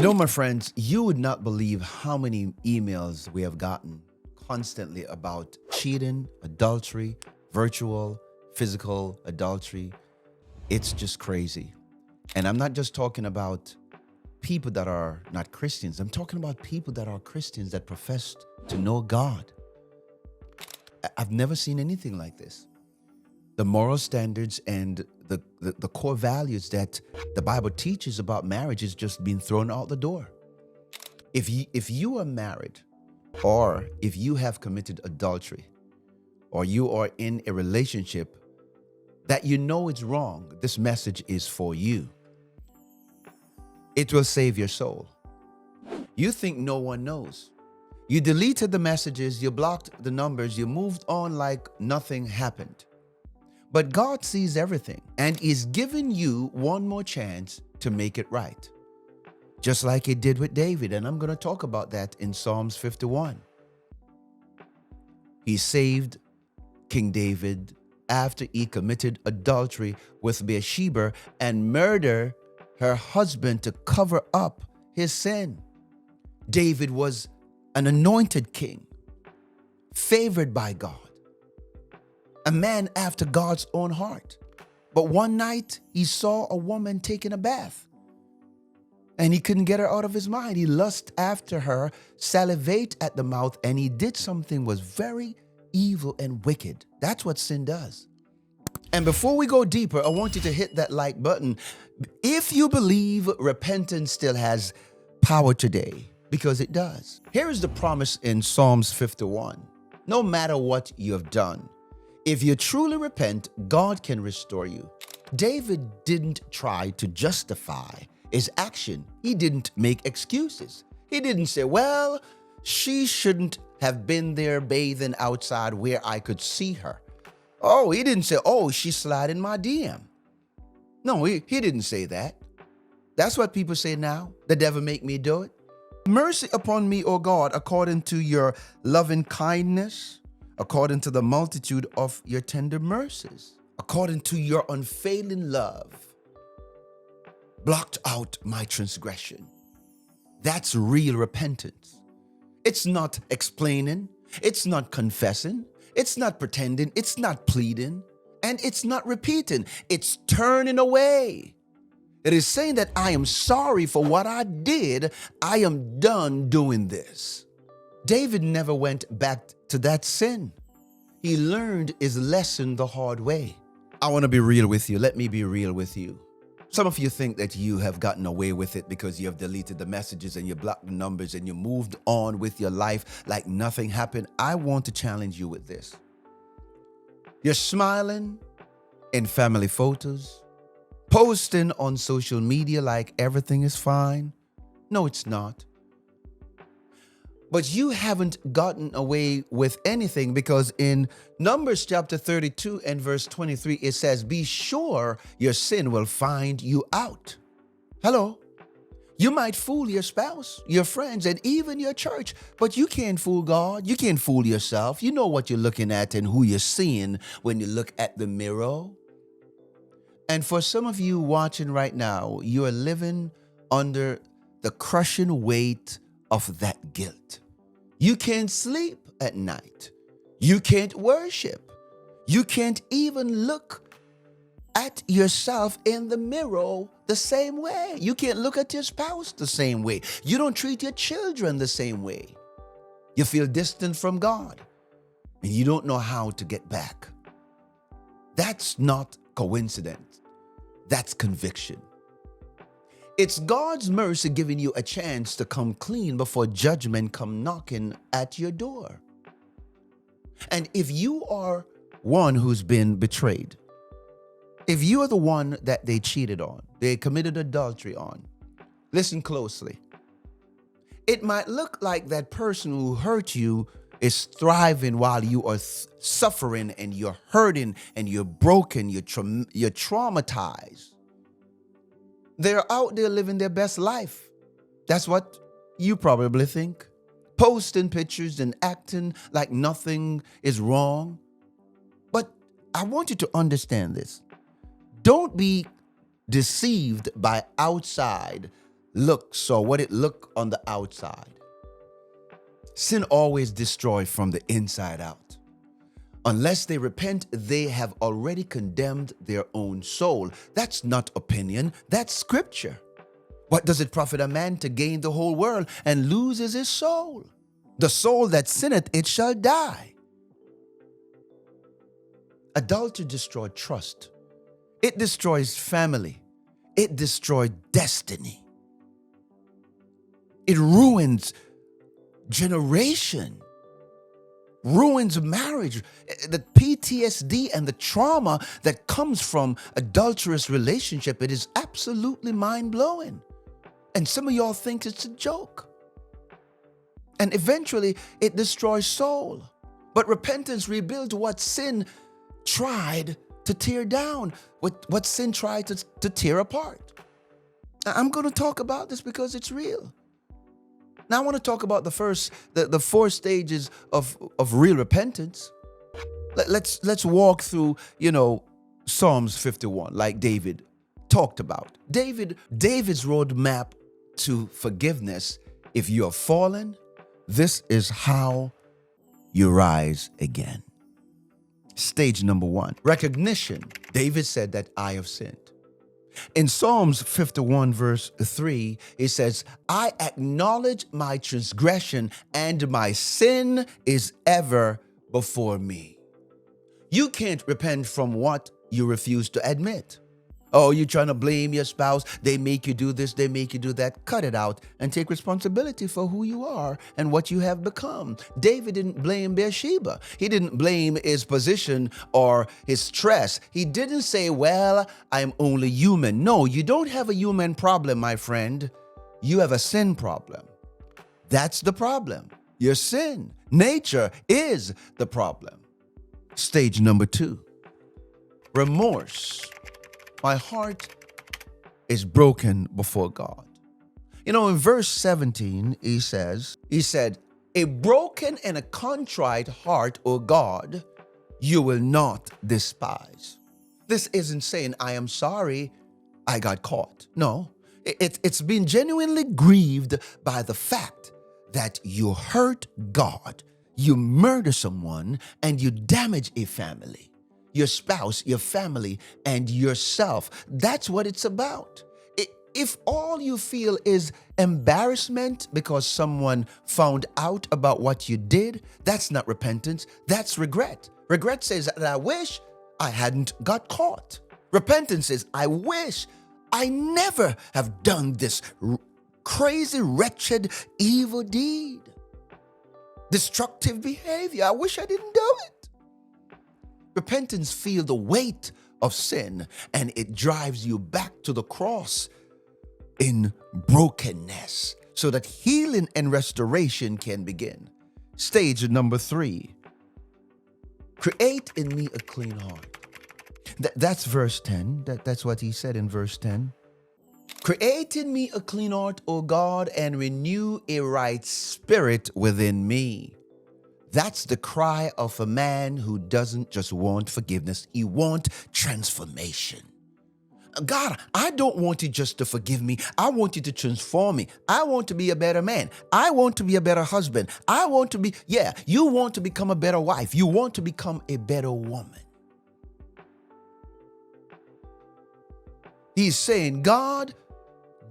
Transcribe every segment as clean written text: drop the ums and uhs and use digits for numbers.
My friends, you would not believe how many emails we have gotten constantly about cheating, adultery, virtual, physical adultery. It's just crazy. And I'm not just talking about people that are not Christians, I'm talking about people that are Christians that profess to know God. I've never seen anything like this. The moral standards and the core values that the Bible teaches about marriage is just being thrown out the door. If you are married, or if you have committed adultery, or you are in a relationship that you know is wrong, this message is for you. It will save your soul. You think no one knows. You deleted the messages, you blocked the numbers, you moved on like nothing happened. But God sees everything and is giving you one more chance to make it right. Just like He did with David, and I'm going to talk about that in Psalms 51. He saved King David after he committed adultery with Bathsheba and murdered her husband to cover up his sin. David was an anointed king, favored by God, a man after God's own heart. But one night he saw a woman taking a bath and he couldn't get her out of his mind. He lusted after her, salivate at the mouth, and he did something was very evil and wicked. That's what sin does. And before we go deeper, I want you to hit that like button if you believe repentance still has power today, because it does. Here is the promise in Psalms 51. No matter what you have done, if you truly repent, God can restore you. David didn't try to justify his action. He didn't make excuses. He didn't say, well, she shouldn't have been there bathing outside where I could see her. Oh, he didn't say, oh, she slid in my DM. No, he didn't say that. That's what people say now. The devil make me do it. Mercy upon me, O God, according to your loving kindness, according to the multitude of your tender mercies, according to your unfailing love. Blocked out my transgression. That's real repentance. It's not explaining. It's not confessing. It's not pretending. It's not pleading. And it's not repeating. It's turning away. It is saying that I am sorry for what I did. I am done doing this. David never went back to that sin. He learned his lesson the hard way. I want to be real with you. Let me be real with you. Some of you think that you have gotten away with it because you have deleted the messages and you blocked the numbers and you moved on with your life like nothing happened. I want to challenge you with this. You're smiling in family photos, posting on social media like everything is fine. No, it's not. But you haven't gotten away with anything, because in Numbers chapter 32 and verse 23, it says, be sure your sin will find you out. Hello. You might fool your spouse, your friends, and even your church, but you can't fool God. You can't fool yourself. You know what you're looking at and who you're seeing when you look at the mirror. And for some of you watching right now, you are living under the crushing weight of that guilt. You can't sleep at night. You can't worship. You can't even look at yourself in the mirror the same way. You can't look at your spouse the same way. You don't treat your children the same way. You feel distant from God and you don't know how to get back. That's not coincidence. That's conviction. It's God's mercy giving you a chance to come clean before judgment come knocking at your door. And if you are one who's been betrayed, if you are the one that they cheated on, they committed adultery on, listen closely. It might look like that person who hurt you is thriving while you are suffering and you're hurting and you're broken, you're traumatized. They're out there living their best life. That's what you probably think. Posting pictures and acting like nothing is wrong. But I want you to understand this. Don't be deceived by outside looks or what it looked on the outside. Sin always destroys from the inside out. Unless they repent, they have already condemned their own soul. That's not opinion, that's scripture. What does it profit a man to gain the whole world and loses his soul? The soul that sinneth, it shall die. Adultery destroys trust. It destroys family. It destroys destiny. It ruins generation, ruins marriage. The PTSD and the trauma that comes from adulterous relationship, it is absolutely mind-blowing. And some of y'all think it's a joke. And eventually, it destroys soul. But repentance rebuilds what sin tried to tear down, what sin tried to tear apart. I'm going to talk about this because it's real. Now I want to talk about the four stages of real repentance. Let's walk through, Psalms 51, like David talked about. David's roadmap to forgiveness. If you have fallen, this is how you rise again. Stage number 1, recognition. David said that I have sinned. In Psalms 51 verse 3, it says, I acknowledge my transgression and my sin is ever before me. You can't repent from what you refuse to admit. Oh, you're trying to blame your spouse. They make you do this, they make you do that. Cut it out and take responsibility for who you are and what you have become. David didn't blame Bathsheba. He didn't blame his position or his stress. He didn't say, well, I'm only human. No, you don't have a human problem, my friend. You have a sin problem. That's the problem. Your sin. Nature is the problem. Stage number 2, remorse. My heart is broken before God. In verse 17, he said, a broken and a contrite heart, O God, you will not despise. This isn't saying, I am sorry I got caught. No, it's been genuinely grieved by the fact that you hurt God, you murder someone, and you damage a family. Your spouse, your family, and yourself. That's what it's about. If all you feel is embarrassment because someone found out about what you did, that's not repentance, that's regret. Regret says that I wish I hadn't got caught. Repentance says, I wish I never have done this crazy, wretched, evil deed. Destructive behavior, I wish I didn't do it. Repentance feels the weight of sin and it drives you back to the cross in brokenness so that healing and restoration can begin. Stage number 3, create in me a clean heart. That's verse 10. That's what he said in verse 10. Create in me a clean heart, O God, and renew a right spirit within me. That's the cry of a man who doesn't just want forgiveness. He wants transformation. God, I don't want you just to forgive me. I want you to transform me. I want to be a better man. I want to be a better husband. You want to become a better wife. You want to become a better woman. He's saying, God,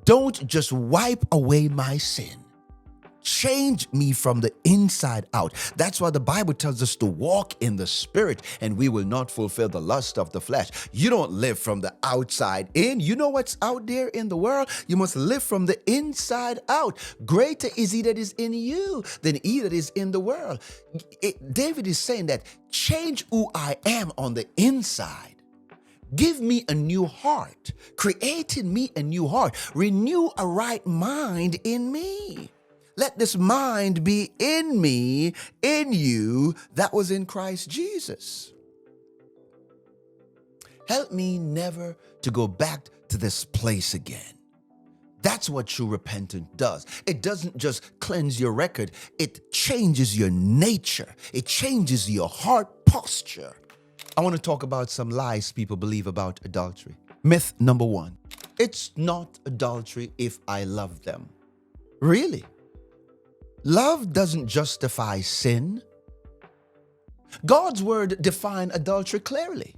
don't just wipe away my sin. Change me from the inside out. That's why the Bible tells us to walk in the Spirit and we will not fulfill the lust of the flesh. You don't live from the outside in. You know what's out there in the world? You must live from the inside out. Greater is he that is in you than he that is in the world. David is saying that change who I am on the inside. Give me a new heart. Create in me a new heart. Renew a right mind in me. Let this mind be in me, in you, that was in Christ Jesus. Help me never to go back to this place again. That's what true repentance does. It doesn't just cleanse your record. It changes your nature. It changes your heart posture. I want to talk about some lies people believe about adultery. Myth number 1. It's not adultery if I love them. Really? Love doesn't justify sin. God's word defines adultery clearly.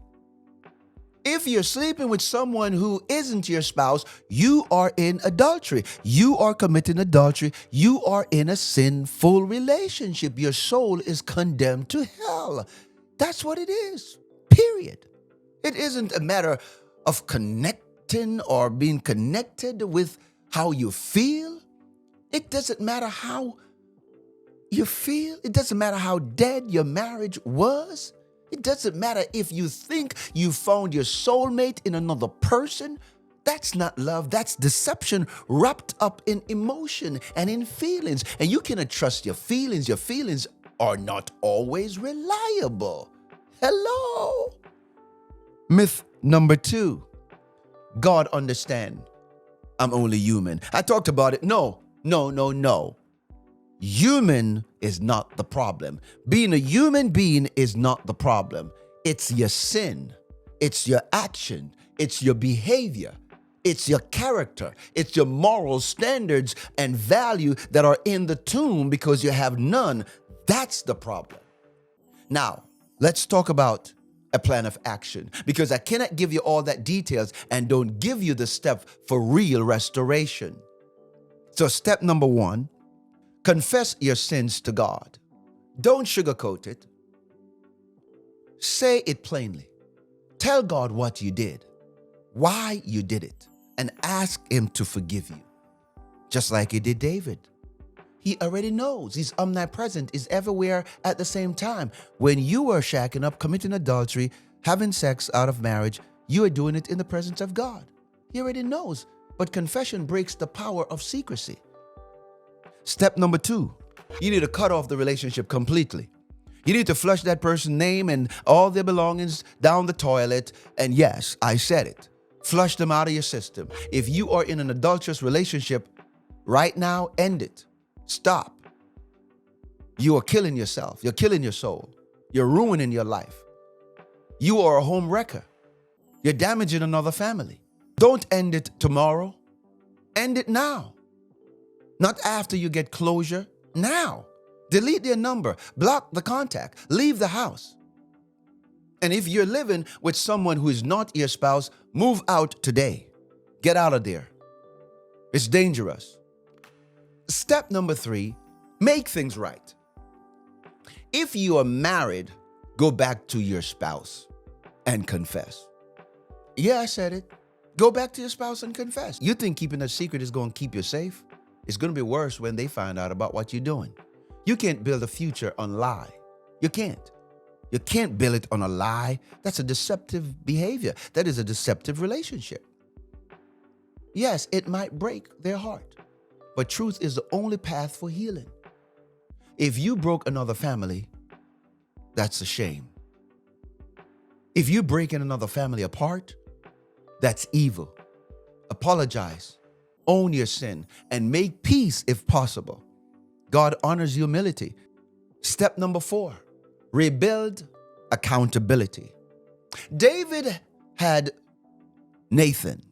If you're sleeping with someone who isn't your spouse, you are in adultery. You are committing adultery. You are in a sinful relationship. Your soul is condemned to hell. That's what it is. Period. It isn't a matter of connecting or being connected with how you feel. It doesn't matter how you feel. It doesn't matter how dead your marriage was. It doesn't matter if you think you found your soulmate in another person. That's not love. That's deception wrapped up in emotion and in feelings. And you cannot trust your feelings. Your feelings are not always reliable. Hello. Myth number 2. God understand. I'm only human. I talked about it. No. Human is not the problem. Being a human being is not the problem. It's your sin. It's your action. It's your behavior. It's your character. It's your moral standards and value that are in the tomb because you have none. That's the problem. Now, let's talk about a plan of action, because I cannot give you all that details and don't give you the step for real restoration. So step number 1, confess your sins to God. Don't sugarcoat it. Say it plainly. Tell God what you did, why you did it, and ask Him to forgive you. Just like He did David. He already knows. He's omnipresent. He's everywhere at the same time. When you were shacking up, committing adultery, having sex out of marriage, you are doing it in the presence of God. He already knows. But confession breaks the power of secrecy. Step number 2, you need to cut off the relationship completely. You need to flush that person's name and all their belongings down the toilet. And yes, I said it. Flush them out of your system. If you are in an adulterous relationship right now, end it. Stop. You are killing yourself. You're killing your soul. You're ruining your life. You are a home wrecker. You're damaging another family. Don't end it tomorrow. End it now. Not after you get closure. Now. Delete their number. Block the contact. Leave the house. And if you're living with someone who is not your spouse, move out today. Get out of there. It's dangerous. Step number 3, make things right. If you are married, go back to your spouse and confess. Yeah, I said it. Go back to your spouse and confess. You think keeping a secret is going to keep you safe? It's going to be worse when they find out about what you're doing. You can't build a future on lie. You can't. You can't build it on a lie. That's a deceptive behavior. That is a deceptive relationship. Yes, it might break their heart, but truth is the only path for healing. If you broke another family, that's a shame. If you're breaking another family apart, that's evil. Apologize, own your sin, and make peace if possible. God honors humility. Step number 4, rebuild accountability. David had Nathan.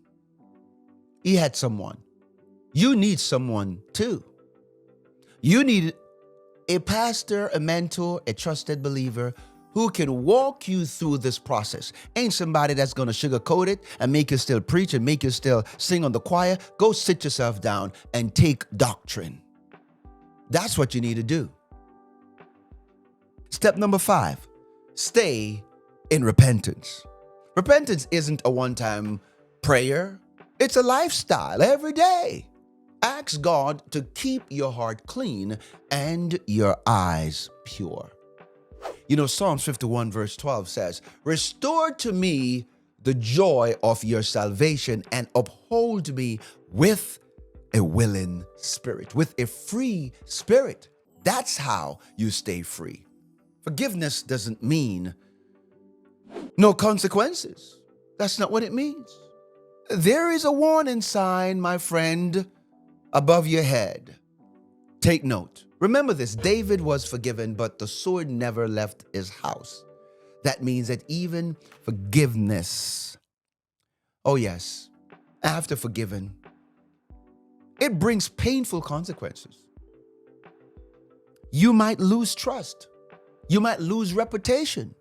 He had someone. You need someone too. You need a pastor, a mentor, a trusted believer who can walk you through this process. Ain't somebody that's going to sugarcoat it and make you still preach and make you still sing on the choir. Go sit yourself down and take doctrine. That's what you need to do. Step number 5, stay in repentance. Repentance isn't a one-time prayer. It's a lifestyle every day. Ask God to keep your heart clean and your eyes pure. You know, Psalms 51 verse 12 says, "Restore to me the joy of your salvation and uphold me with a willing spirit," with a free spirit. That's how you stay free. Forgiveness doesn't mean no consequences. That's not what it means. There is a warning sign, my friend, above your head. Take note. Remember this, David was forgiven, but the sword never left his house. That means that even forgiveness, oh yes, after forgiving, it brings painful consequences. You might lose trust. You might lose reputation.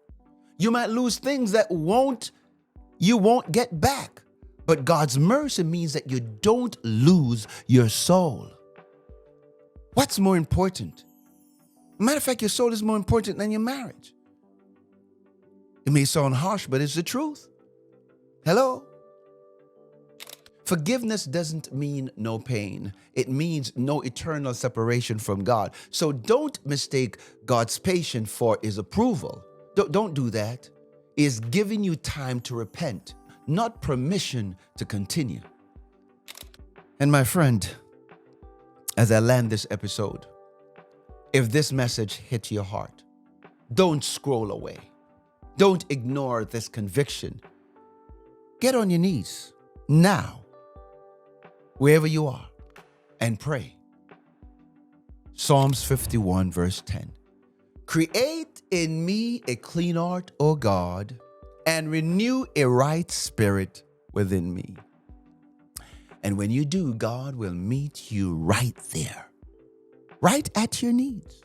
You might lose things that you won't get back. But God's mercy means that you don't lose your soul. What's more important? Matter of fact, your soul is more important than your marriage. It may sound harsh, but it's the truth. Hello? Forgiveness doesn't mean no pain. It means no eternal separation from God. So don't mistake God's patience for his approval. Don't do that. He's giving you time to repent, not permission to continue. And my friend, as I land this episode, if this message hit your heart, don't scroll away. Don't ignore this conviction. Get on your knees now, wherever you are, and pray. Psalms 51 verse 10. Create in me a clean heart, O God, and renew a right spirit within me. And when you do, God will meet you right there, right at your needs.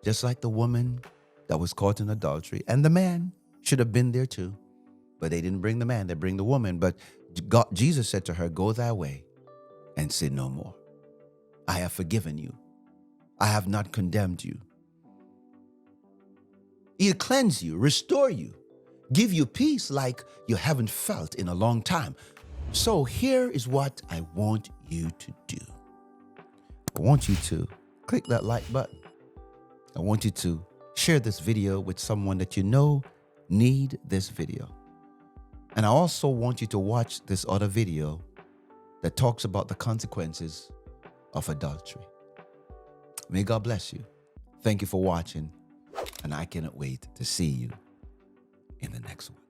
Just like the woman that was caught in adultery, and the man should have been there too, but they didn't bring the man, they bring the woman. But Jesus said to her, go thy way and sin no more. I have forgiven you. I have not condemned you. He'll cleanse you, restore you, give you peace like you haven't felt in a long time. So here is what I want you to do. I want you to click that like button. I want you to share this video with someone that you know need this video. And I also want you to watch this other video that talks about the consequences of adultery. May God bless you. Thank you for watching, and I cannot wait to see you in the next one.